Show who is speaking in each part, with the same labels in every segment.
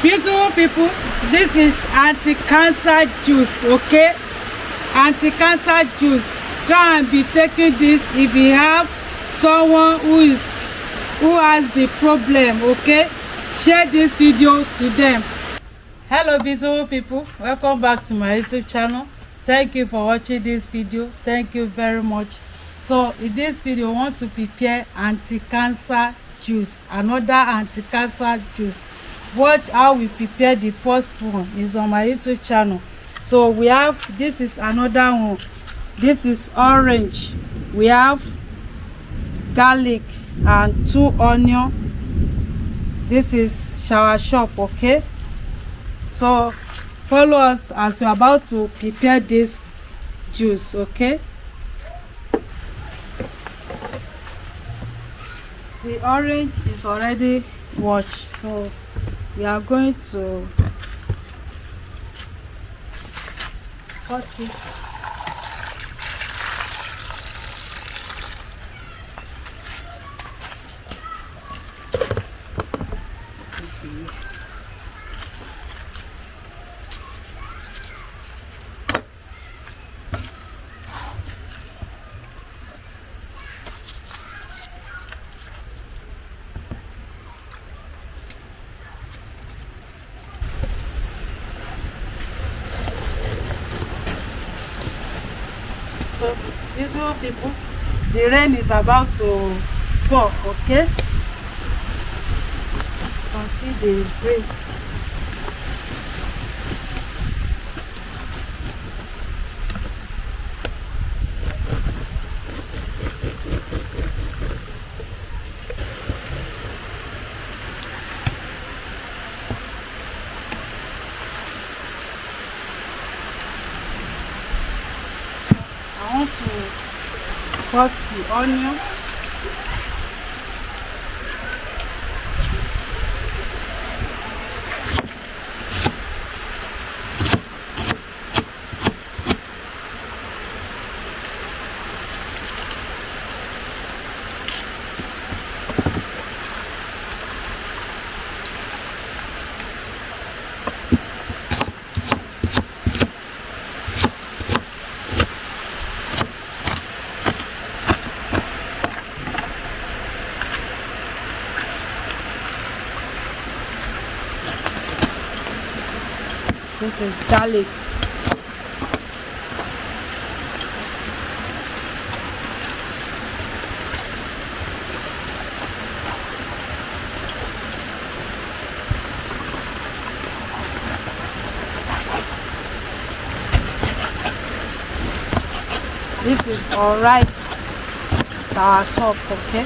Speaker 1: Beautiful people, this is anti-cancer juice, okay? Anti-cancer juice. Try and be taking this if you have someone who has the problem, okay? Share this video to them. Hello beautiful people, welcome back to my YouTube channel. Thank you for watching this video. Thank you very much. So in this video, I want to prepare anti-cancer juice, another anti-cancer juice. Watch how we prepare the first one. Is on my YouTube channel. So we have, this is another one. This is orange. We have garlic and 2 onions. This is shower shop, okay? So follow us as we're about to prepare this juice, okay? The orange is already washed, so we are going to cut it. So, beautiful people, the rain is about to fall, okay? You can see the breeze. I want to cut the onion. This is garlic. This is alright. Sour soup, okay?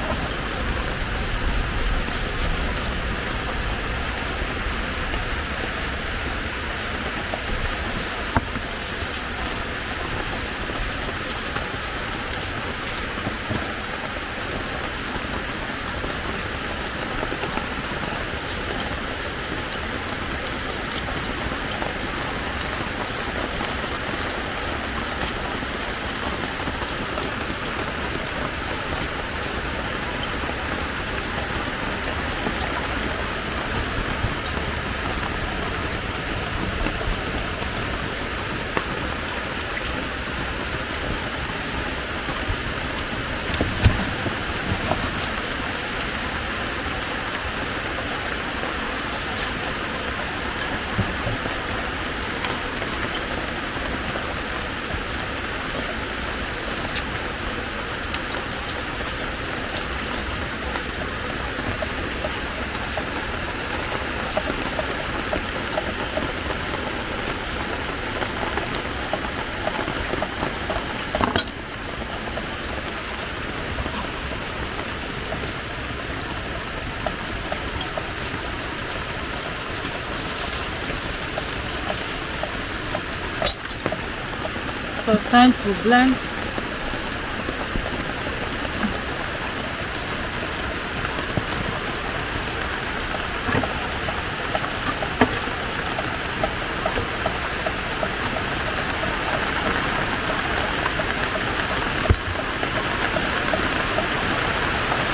Speaker 1: So time to blend.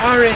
Speaker 1: Orange.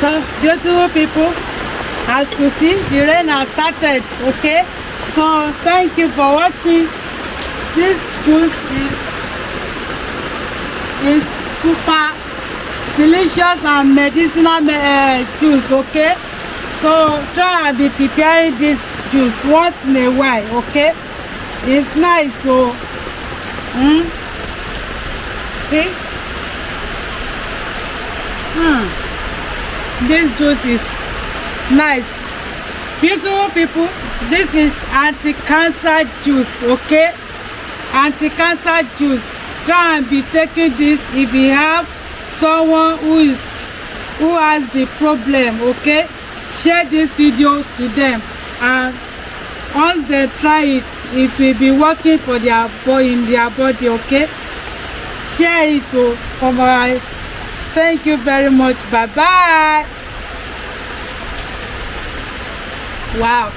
Speaker 1: So beautiful people, as you see, the rain has started. Okay, so thank you for watching. This juice is super delicious and medicinal juice. Okay, so try and be preparing this juice once in a while. Okay, it's nice. So see, this juice is nice. Beautiful people, this is anti-cancer juice. Okay, anti-cancer juice. Try and be taking this if you have someone who has the problem. Okay, share this video to them, and once they try it, it will be working for their in their body. Okay, share it. For my thank you very much. Bye bye. Wow.